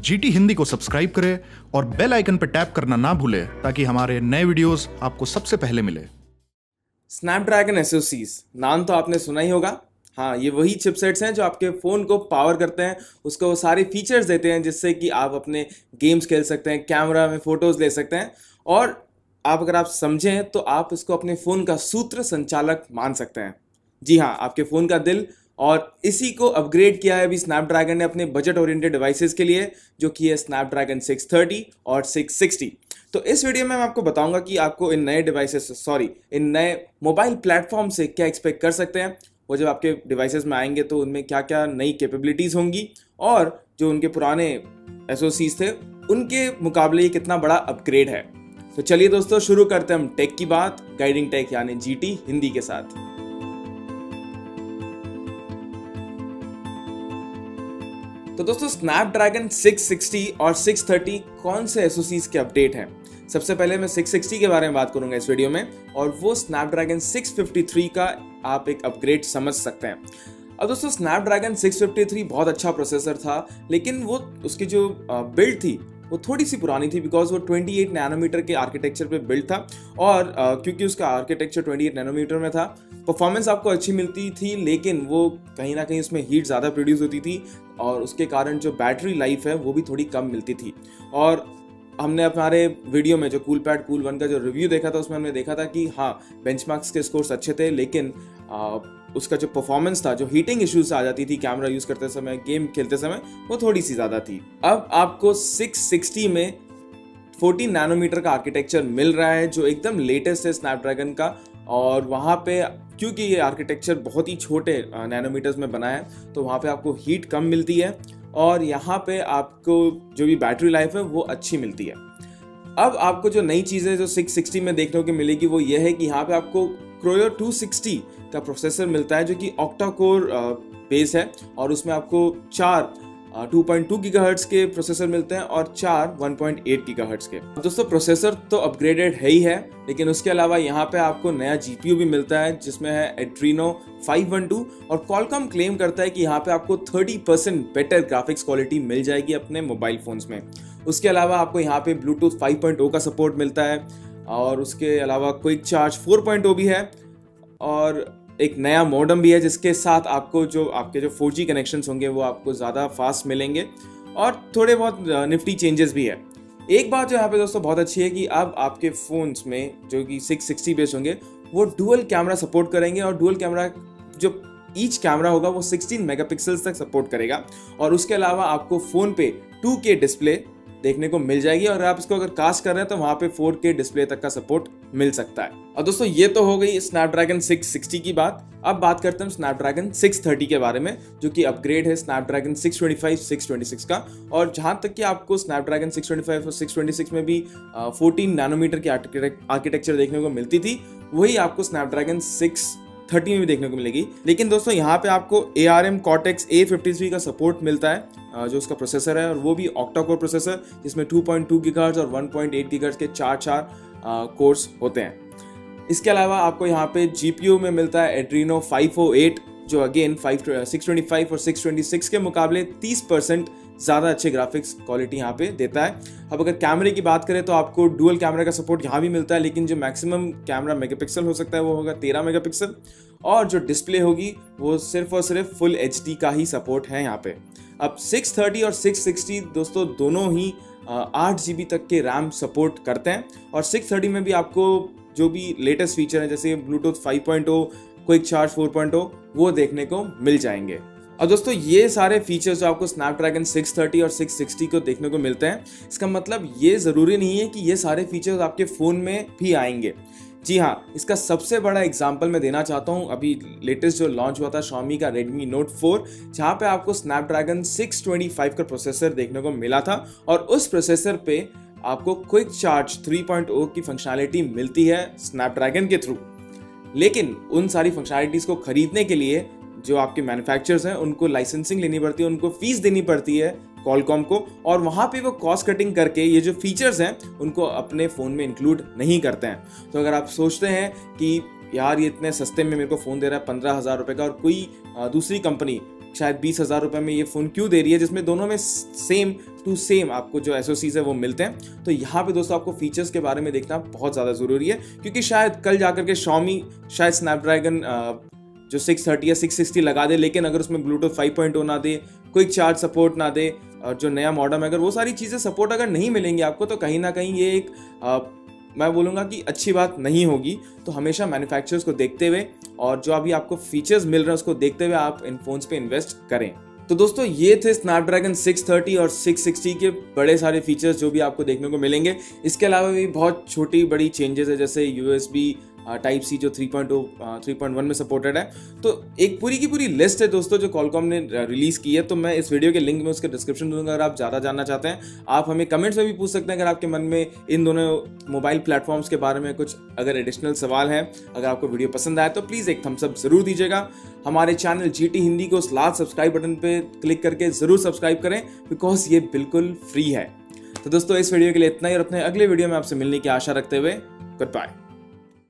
GT Hindi को subscribe करें और बेल आइकन पर टैप करना ना भूलें ताकि हमारे नए वीडियोस आपको सबसे पहले मिले। स्नैपड्रैगन एसओसीज नाम तो आपने सुना ही होगा। हाँ, ये वही चिपसेट्स हैं जो आपके फ़ोन को पावर करते हैं, उसको वो सारे फीचर्स देते हैं जिससे कि आप अपने गेम्स खेल सकते हैं, कैमरा में फ़ोटोज़ ले सकते हैं और अगर आप समझें तो आप इसको अपने फ़ोन का सूत्र संचालक मान सकते हैं। जी हाँ, आपके फ़ोन का दिल। और इसी को अपग्रेड किया है अभी स्नैपड्रैगन ने अपने बजट ओरिएंटेड डिवाइसेस के लिए, जो कि है स्नैपड्रैगन 630 और 660। तो इस वीडियो में मैं आपको बताऊंगा कि आपको इन नए मोबाइल प्लेटफॉर्म से क्या एक्सपेक्ट कर सकते हैं। वो जब आपके डिवाइसेस में आएंगे तो उनमें क्या क्या नई कैपेबिलिटीज़ होंगी और जो उनके पुराने एसओसीज थे उनके मुकाबले ये कितना बड़ा अपग्रेड है। तो चलिए दोस्तों, शुरू करते हैं हम टेक की बात, गाइडिंग टेक यानी जीटी हिंदी के साथ। तो दोस्तों, स्नैपड्रैगन 660 और 630 कौन से एसओसीज के अपडेट हैं? सबसे पहले मैं 660 के बारे में बात करूंगा इस वीडियो में, और वो स्नैपड्रैगन 653 का आप एक अपग्रेड समझ सकते हैं। अब दोस्तों, स्नैपड्रैगन 653 बहुत अच्छा प्रोसेसर था, लेकिन वो उसकी जो बिल्ड थी वो थोड़ी सी पुरानी थी, बिकॉज वो 28 नैनोमीटर के आर्किटेक्चर पे बिल्ड था। और क्योंकि उसका आर्किटेक्चर 28 नैनोमीटर में था, परफॉर्मेंस आपको अच्छी मिलती थी, लेकिन वो कहीं ना कहीं उसमें हीट ज़्यादा प्रोड्यूस होती थी और उसके कारण जो बैटरी लाइफ है वो भी थोड़ी कम मिलती थी। और हमने हमारे वीडियो में जो कूलपैड कूल 1 का जो रिव्यू देखा था उसमें हमने देखा था कि हाँ, बेंचमार्क्स के स्कोर्स अच्छे थे, लेकिन उसका जो परफॉर्मेंस था, जो हीटिंग इश्यूज आ जाती थी कैमरा यूज करते समय, गेम खेलते समय, वो थोड़ी सी ज़्यादा थी। अब आपको 660 में 14 नैनोमीटर का आर्किटेक्चर मिल रहा है जो एकदम लेटेस्ट है स्नैपड्रैगन का। और वहाँ पे क्योंकि ये आर्किटेक्चर बहुत ही छोटे नैनोमीटर्स में बना है तो वहाँ पे आपको हीट कम मिलती है और यहाँ पे आपको जो भी बैटरी लाइफ है वो अच्छी मिलती है। अब आपको जो नई चीज़ें जो 660 में देखने को मिलेगी वो ये है कि यहाँ पे आपको क्रोयो 260 का प्रोसेसर मिलता है जो कि ऑक्टा कोर बेस है, और उसमें आपको 4 2.2 गीगाहर्ट्ज के प्रोसेसर मिलते हैं और 4 1.8 गीगाहर्ट्ज के। दोस्तों, प्रोसेसर तो अपग्रेडेड है ही है, लेकिन उसके अलावा यहाँ पे आपको नया जीपीयू भी मिलता है जिसमें है एड्रीनो 512, और कॉलकॉम क्लेम करता है कि यहाँ पे आपको 30% बेटर ग्राफिक्स क्वालिटी मिल जाएगी अपने मोबाइल फोन्स में। उसके अलावा आपको यहाँ पे ब्लूटूथ 5.0 का सपोर्ट मिलता है, और उसके अलावा क्विक चार्ज 4.0 भी है, और एक नया मॉडेम भी है जिसके साथ आपको जो आपके जो 4G कनेक्शंस होंगे वो आपको ज़्यादा फास्ट मिलेंगे, और थोड़े बहुत निफ्टी चेंजेस भी है। एक बात जो यहाँ पे दोस्तों बहुत अच्छी है कि अब आपके फ़ोन्स में जो कि 660 बेस होंगे वो डुअल कैमरा सपोर्ट करेंगे, और डुअल कैमरा जो ईच कैमरा होगा वो 16 मेगापिक्सल्स तक सपोर्ट करेगा, और उसके अलावा आपको फ़ोन पे 2K डिस्प्ले देखने को मिल जाएगी, और आप इसको अगर कास्ट कर रहे हैं तो वहाँ पे 4K डिस्प्ले तक का सपोर्ट मिल सकता है। और दोस्तों, ये तो हो गई स्नैपड्रैगन 660 की बात। अब बात करते हैं स्नैपड्रैगन 630 के बारे में, जो कि अपग्रेड है स्नैपड्रैगन 625 626 का। और जहाँ तक कि आपको स्नैपड्रैगन 625 और 626 में भी 14 नैनोमीटर की आर्किटेक्चर देखने को मिलती थी, वही आपको स्नैपड्रैगन 630 में भी देखने को मिलेगी। लेकिन दोस्तों, यहाँ पे आपको ARM Cortex A53 का सपोर्ट मिलता है, जो उसका प्रोसेसर है, और वो भी ऑक्टा कोर प्रोसेसर जिसमें 2.2 गीगाहर्ट्ज और 1.8 गीगाहर्ट्ज के 4 कोर्स होते हैं। इसके अलावा आपको यहाँ पे GPU में मिलता है एड्रीनो 508, जो अगेन 625 और 626 के मुकाबले 30% ज़्यादा अच्छे ग्राफिक्स क्वालिटी यहाँ पे देता है। अब अगर कैमरे की बात करें तो आपको डुअल कैमरा का सपोर्ट यहाँ भी मिलता है, लेकिन जो मैक्सिमम कैमरा मेगापिक्सल हो सकता है वो होगा 13 मेगापिक्सल, और जो डिस्प्ले होगी वो सिर्फ और सिर्फ फुल HD का ही सपोर्ट है यहाँ पे। अब 630 और 660 दोस्तों दोनों ही 8 GB तक के रैम सपोर्ट करते हैं, और 630 में भी आपको जो भी लेटेस्ट फीचर है जैसे ब्लूटूथ 5.0, क्विक चार्ज 4.0 वो देखने को मिल जाएंगे। अब दोस्तों, ये सारे फीचर्स जो आपको स्नैपड्रैगन 630 और 660 को देखने को मिलते हैं, इसका मतलब ये ज़रूरी नहीं है कि ये सारे फीचर्स आपके फ़ोन में भी आएंगे। जी हाँ, इसका सबसे बड़ा एग्जांपल मैं देना चाहता हूँ अभी लेटेस्ट जो लॉन्च हुआ था Xiaomi का Redmi Note 4, जहाँ पे आपको स्नैपड्रैगन 625 का प्रोसेसर देखने को मिला था, और उस प्रोसेसर पे आपको क्विक चार्ज 3.0 की फंक्शनैलिटी मिलती है स्नैपड्रैगन के थ्रू। लेकिन उन सारी फंक्शनैलिटीज़ को खरीदने के लिए जो आपके मैन्युफैक्चरर्स हैं उनको लाइसेंसिंग लेनी पड़ती है, उनको फीस देनी पड़ती है कॉलकॉम को, और वहाँ पे वो कॉस्ट कटिंग करके ये जो फीचर्स हैं उनको अपने फ़ोन में इंक्लूड नहीं करते हैं। तो अगर आप सोचते हैं कि यार ये इतने सस्ते में मेरे को फ़ोन दे रहा है 15,000 रुपये का, और कोई दूसरी कंपनी शायद 20,000 रुपये में ये फ़ोन क्यों दे रही है जिसमें दोनों में सेम टू सेम आपको जो SoCs है वो मिलते हैं। तो यहाँ पे दोस्तों आपको फीचर्स के बारे में देखना बहुत ज़्यादा ज़रूरी है, क्योंकि शायद कल जाकर के Xiaomi शायद स्नैपड्रैगन जो 630 या 660 लगा दे, लेकिन अगर उसमें ब्लूटूथ 5.0 ना दे, क्विक चार्ज सपोर्ट ना दे, और जो नया मॉडल है अगर वो सारी चीज़ें सपोर्ट अगर नहीं मिलेंगी आपको, तो कहीं ना कहीं ये एक मैं बोलूँगा कि अच्छी बात नहीं होगी। तो हमेशा मैन्युफैक्चरर्स को देखते हुए और जो अभी आपको फीचर्स मिल रहे हैं उसको देखते हुए आप इन फोन्स पे इन्वेस्ट करें। तो दोस्तों ये थे स्नैपड्रैगन 630 और 660 के बड़े सारे फीचर्स जो भी आपको देखने को मिलेंगे। इसके अलावा भी बहुत छोटी बड़ी चेंजेस है, जैसे USB Type-C जो 3.1 में सपोर्टेड है। तो एक पूरी की पूरी लिस्ट है दोस्तों जो Qualcomm ने रिलीज़ की है। तो मैं इस वीडियो के लिंक में उसके डिस्क्रिप्शन दूंगा, अगर आप ज़्यादा जानना चाहते हैं। आप हमें कमेंट्स में भी पूछ सकते हैं अगर आपके मन में इन दोनों मोबाइल प्लेटफॉर्म्स के बारे में कुछ अगर एडिशनल सवाल है। अगर आपको वीडियो पसंद आए तो प्लीज़ एक थम्स अप ज़रूर दीजिएगा। हमारे चैनल GT हिंदी को उस लाल सब्सक्राइब बटन पर क्लिक करके ज़रूर सब्सक्राइब करें, बिकॉज ये बिल्कुल फ्री है। तो दोस्तों इस वीडियो के लिए इतना ही, और अपने अगले वीडियो में आपसे मिलने की आशा रखते हुए गुड बाय।